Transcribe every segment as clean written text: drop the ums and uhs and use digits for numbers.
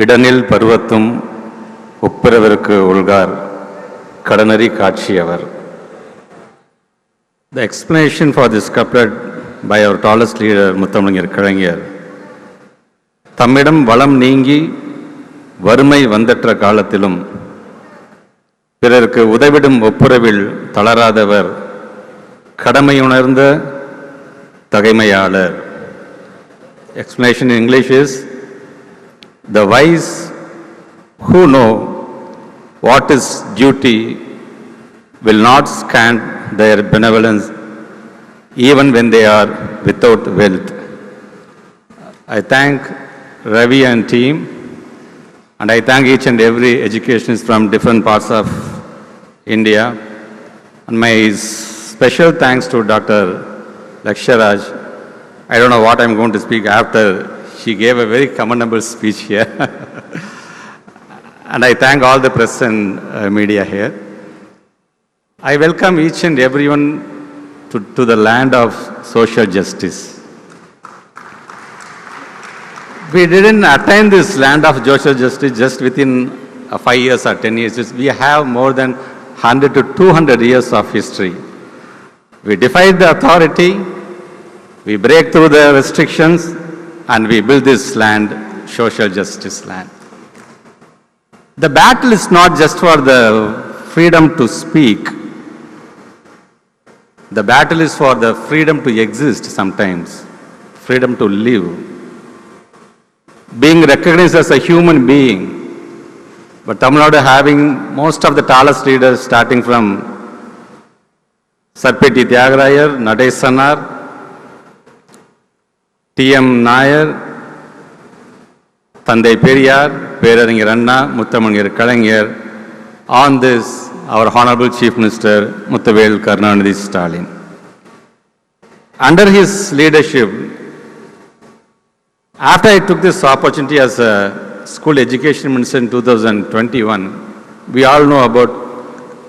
இடனில் பருவத்தும் ஒப்பிரவிற்கு உள்கார் கடனறி காட்சியவர். The explanation for this couplet by our tallest leader, முத்தமிழர் கலைஞர், தம்மிடம் வளம் நீங்கி வறுமை வந்தற்ற காலத்திலும் பிறருக்கு உதவிடும் ஒப்புரவில் தளராதவர் கடமையுணர்ந்த தகைமையாளர். Explanation in English is, the wise who know what is duty will not scant their benevolence even when they are without wealth. I thank Ravi and team, and I thank each and every educationist from different parts of India, and my special thanks to Dr. Laksharaj. I don't know what I'm going to speak after. She gave a very commendable speech here. And I thank all the press and media here. I welcome each and everyone to the land of social justice. We didn't attain this land of social justice just within 5 years or 10 years. We have more than 100 to 200 years of history. We defied the authority, we break through the restrictions, and we build this land, social justice land. The battle is not just for the freedom to speak. The battle is for the freedom to exist sometimes, freedom to live, being recognized as a human being. But Tamil Nadu having most of the tallest leaders, starting from Sarpeti Tyagarajar, Nadesanar, T.M. Nair, Thandai Periyar, Peraringer Anna, Mutthamazhi Kalaignar, on this, our Honorable Chief Minister, Muthavel Karunanidhi Stalin. Under his leadership, after I took this opportunity as a school education minister in 2021, we all know about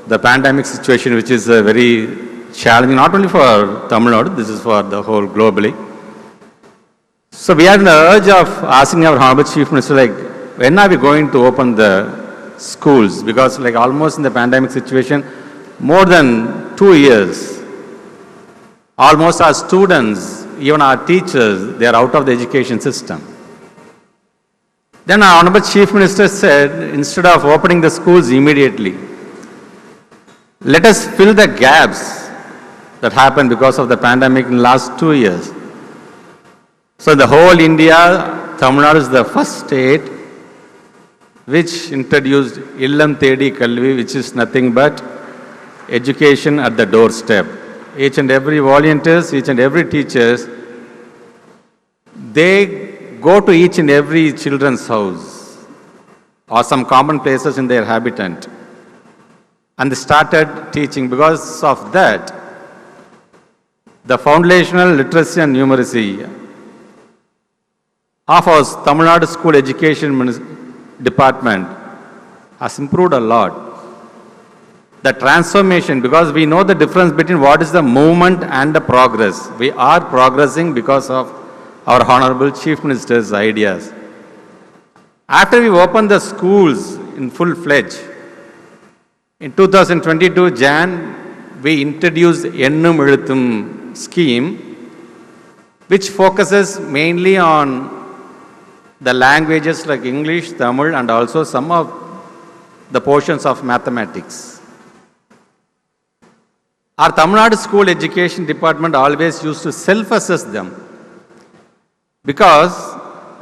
the pandemic situation, which is very challenging, not only for Tamil Nadu, this is for the whole globally. So we had the urge of asking our Honorable Chief Minister, like, when are we going to open the schools? Because like almost in the pandemic situation, more than 2 years, almost our students, even our teachers, they are out of the education system. Then our Honorable Chief Minister said, instead of opening the schools immediately, let us fill the gaps that happened because of the pandemic in the last 2 years. So the whole India, Tamil Nadu is the first state which introduced Illam Thedi Kalvi, which is nothing but education at the doorstep. Each and every volunteers, each and every teachers, they go to each and every children's house or some common places in their habitat, and they started teaching. Because of that, the foundational literacy and numeracy of our Tamil Nadu School Education Department has improved a lot. The transformation, because we know the difference between what is the movement and the progress. We are progressing because of our Honorable Chief Minister's ideas. After we opened the schools in full-fledged, in 2022 Jan, we introduced Ennum Ezhuthum scheme, which focuses mainly on the languages like English, Tamil, and also some of the portions of mathematics. Our Tamil Nadu School Education Department always used to self-assess them, because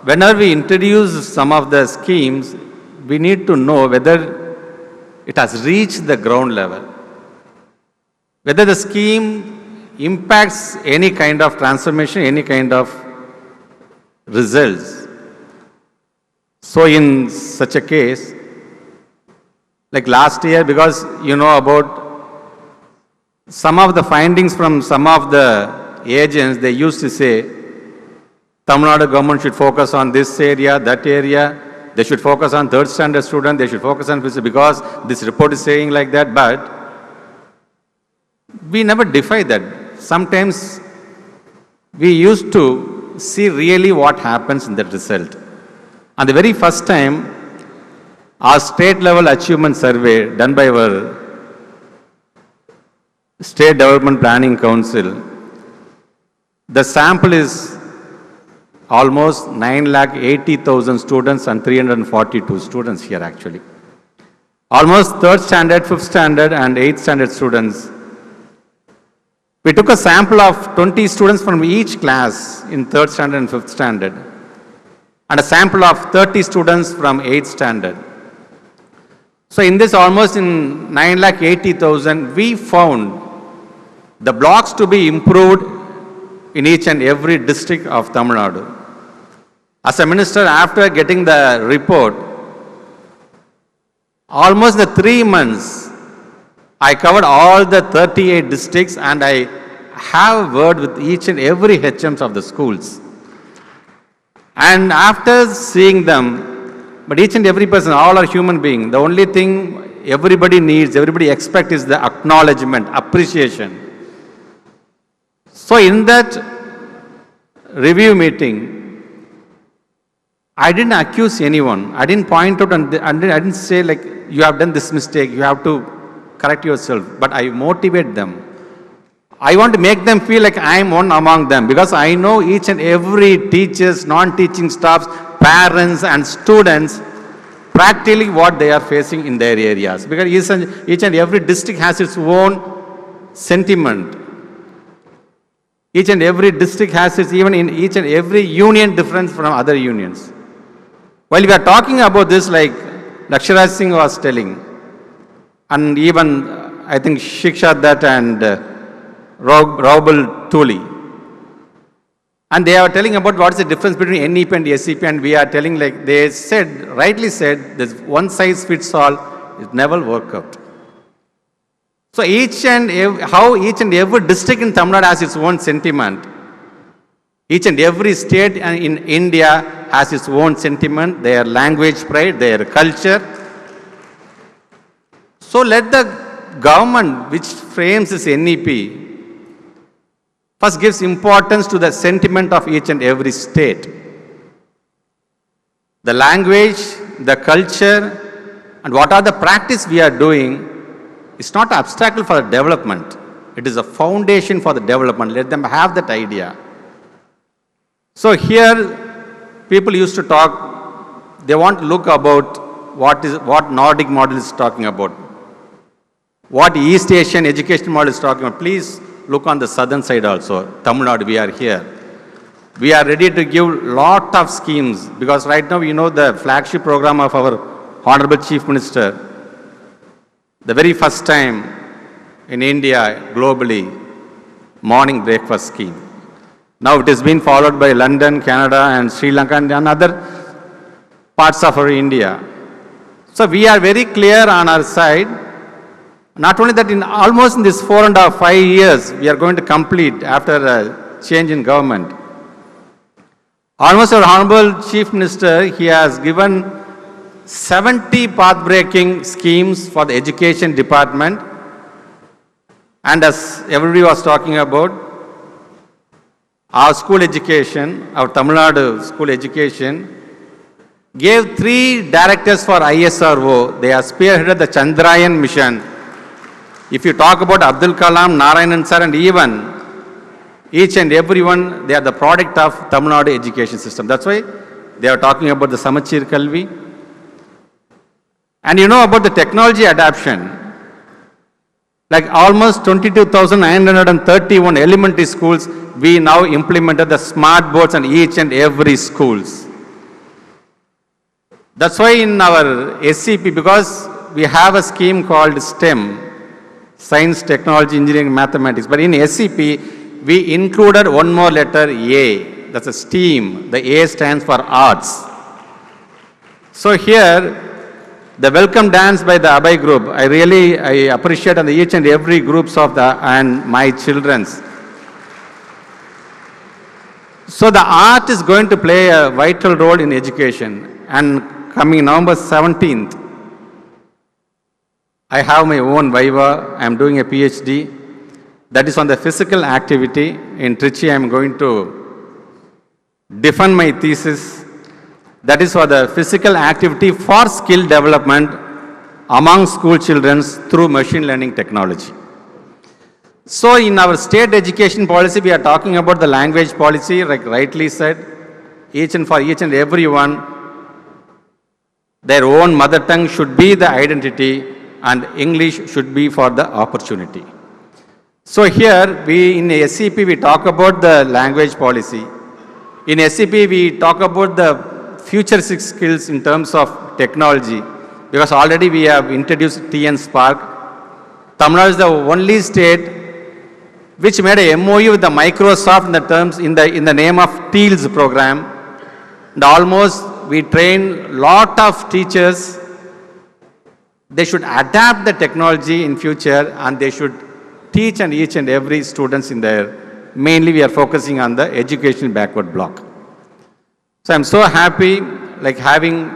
whenever we introduce some of the schemes, we need to know whether it has reached the ground level, whether the scheme impacts any kind of transformation, any kind of results. So in such a case, like last year, because you know about some of the findings from some of the agents, they used to say, Tamil Nadu government should focus on this area, that area, they should focus on third standard student, they should focus on physics, because this report is saying like that, but we never defy that. Sometimes we used to see really what happens in the result. On the very first time, our state level achievement survey done by our State Development Planning Council, the sample is almost 9,80,000 students and 342 students here actually. Almost 3rd standard, 5th standard and 8th standard students. We took a sample of 20 students from each class in 3rd standard and 5th standard and a sample of 30 students from 8th standard. So in this almost in 9,80,000, we found the blocks to be improved in each and every district of Tamil Nadu. As a minister, after getting the report, almost the 3 months, I covered all the 38 districts and I have a word with each and every HMs of the schools. And after seeing them, but each and every person, all are human beings, the only thing everybody needs, everybody expects is the acknowledgement, appreciation. So in that review meeting, I didn't accuse anyone. I didn't point out and I didn't say like, you have done this mistake, you have to correct yourself. But I motivate them. I want to make them feel like I am one among them because I know each and every teachers, non-teaching staffs, parents and students practically what they are facing in their areas. Because each and every district has its own sentiment. Each and every district has its, even in each and every union different from other unions. While we are talking about this, like Laksharaj Singh was telling, and even I think Shiksha Dutt and Raubal Tuli, and they are telling about what is the difference between NEP and SEP, and we are telling like they said, rightly said, this one size fits all, it never work out. So how each and every district in Tamil Nadu has its own sentiment. Each and every state in India has its own sentiment, their language pride, their culture. So let the government which frames this NEP first gives importance to the sentiment of each and every state. The language, the culture, and what are the practice we are doing is not obstacle for the development. It is a foundation for the development. Let them have that idea. So here, people used to talk, they want to look about what Nordic model is talking about, what East Asian education model is talking about. Please look on the southern side also. Tamil Nadu, we are here. We are ready to give lot of schemes because right now, you know, the flagship program of our Honorable Chief Minister, the very first time in India, globally, morning breakfast scheme. Now it has been followed by London, Canada and Sri Lanka and other parts of our India. So we are very clear on our side. Not only that, in almost in this 4.5, 5 years, we are going to complete after a change in government. Almost our Honorable Chief Minister, he has given 70 path-breaking schemes for the education department. And as everybody was talking about, our school education, our Tamil Nadu school education, gave 3 directors for ISRO. They have spearheaded the Chandrayaan mission. If you talk about Abdul Kalam, Narayanan sir, and even each and everyone, they are the product of Tamil Nadu education system. That's why they are talking about the Samachir Kalvi. And you know about the technology adoption. Like almost 22,931 elementary schools, we now implemented the smart boards in each and every schools. That's why in our SCP, because we have a scheme called STEM, Science, Technology, Engineering, Mathematics. But in SCP, we included one more letter, A. That's a STEAM. The A stands for arts. So here, the welcome dance by the Abhay group, I appreciate and each and every groups of and my children's. So the art is going to play a vital role in education. And coming November 17th, I have my own Viva. I am doing a PhD. That is on the physical activity. In Trichy, I am going to defend my thesis. That is for the physical activity for skill development among school children through machine learning technology. So in our state education policy, we are talking about the language policy, like rightly said, each and everyone, their own mother tongue should be the identity and English should be for the opportunity. So here, in SCP, we talk about the language policy. In SCP, we talk about the future skills in terms of technology, because already we have introduced TN Spark. Tamil Nadu is the only state which made a MOU with the Microsoft in the name of TEALS program. And almost we train lot of teachers. They should adapt the technology in future and they should teach each and every students in there. Mainly we are focusing on the education backward block. So I'm so happy like having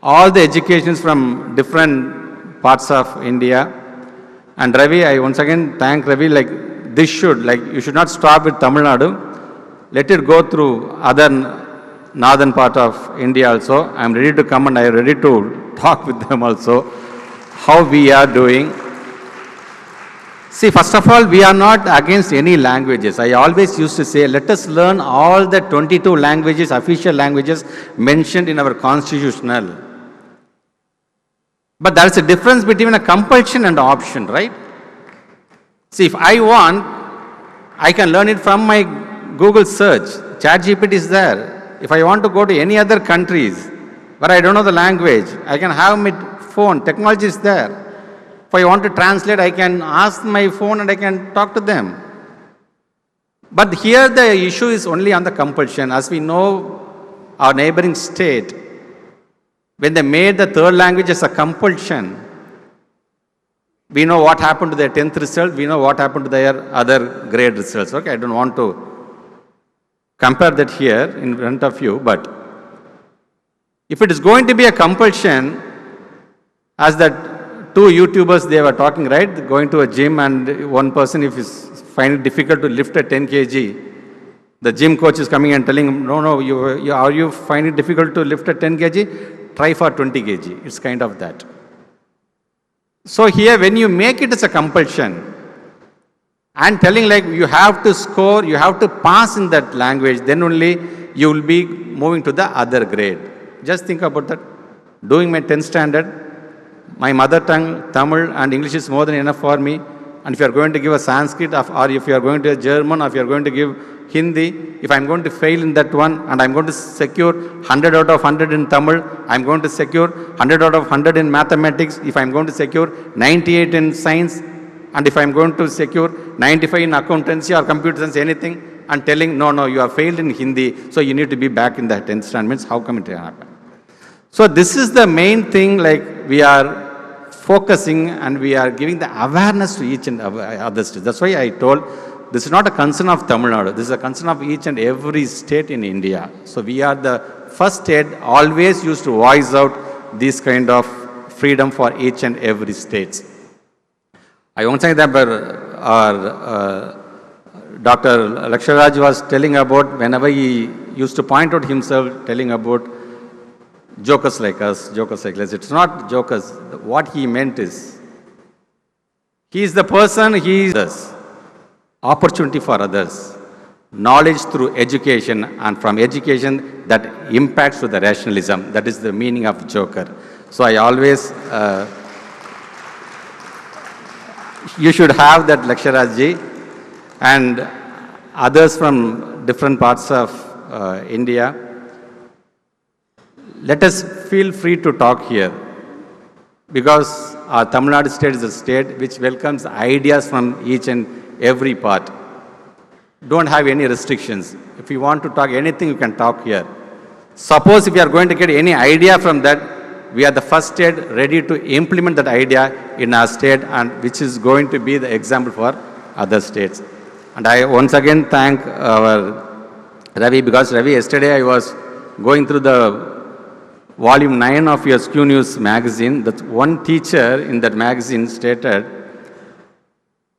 all the educations from different parts of India. And Ravi, I once again thank Ravi, like this should, like you should not stop with Tamil Nadu. Let it go through other northern part of India also. I'm ready to come and I'm ready to talk with them also, how we are doing. See, first of all, we are not against any languages. I always used to say, let us learn all the 22 languages, official languages mentioned in our constitutional. But there is a difference between a compulsion and option, right? See, if I want, I can learn it from my Google search. ChatGPT is there. If I want to go to any other countries where I don't know the language, I can have my phone. Technology is there. If I want to translate, I can ask my phone and I can talk to them. But here the issue is only on the compulsion. As we know, our neighboring state, when they made the third language as a compulsion, we know what happened to their 10th result, we know what happened to their other grade results. Okay, I don't want to compare that here in front of you, but if it is going to be a compulsion, as that two YouTubers, they were talking, right? Going to a gym and one person, if he's finding it difficult to lift a 10 kg, the gym coach is coming and telling him, no, are you finding it difficult to lift a 10 kg? Try for 20 kg. It's kind of that. So here, when you make it as a compulsion and telling like you have to score, you have to pass in that language, then only you will be moving to the other grade. Just think about that. Doing my 10th standard, my mother tongue, Tamil and English is more than enough for me. And if you are going to give a Sanskrit or if you are going to a German or if you are going to give Hindi, if I am going to fail in that one and I am going to secure 100 out of 100 in Tamil, I am going to secure 100 out of 100 in mathematics, if I am going to secure 98 in science, and if I am going to secure 95 in accountancy or computer science, anything, and telling, no, you have failed in Hindi, so you need to be back in the 10th standard, means how come it will happen? So this is the main thing, like we are focusing and we are giving the awareness to each and other state. That's why I told this is not a concern of Tamil Nadu. This is a concern of each and every state in India. So we are the first state always used to voice out this kind of freedom for each and every state. I won't say that, but Dr. Laksharaj was telling about whenever he used to point out himself, telling about jokers like us. It's not jokers. What he meant is, he is the person, he is us. Opportunity for others. Knowledge through education, and from education that impacts to the rationalism. That is the meaning of joker. So I always, you should have that Laksharaj-ji and others from different parts of India. Let us feel free to talk here, because our Tamil Nadu state is a state which welcomes ideas from each and every part. Don't have any restrictions. If you want to talk anything, you can talk here. Suppose if you are going to get any idea from that, we are the first state ready to implement that idea in our state, and which is going to be the example for other states. And I once again thank our Ravi, because Ravi, yesterday I was going through the volume 9 of your ScooNews magazine. That one teacher in that magazine stated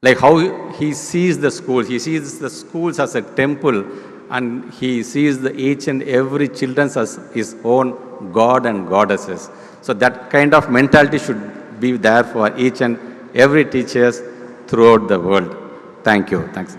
like how he sees the schools. He sees the schools as a temple and he sees each and every children as his own God and goddesses. So that kind of mentality should be there for each and every teachers throughout the world. Thank you. Thanks.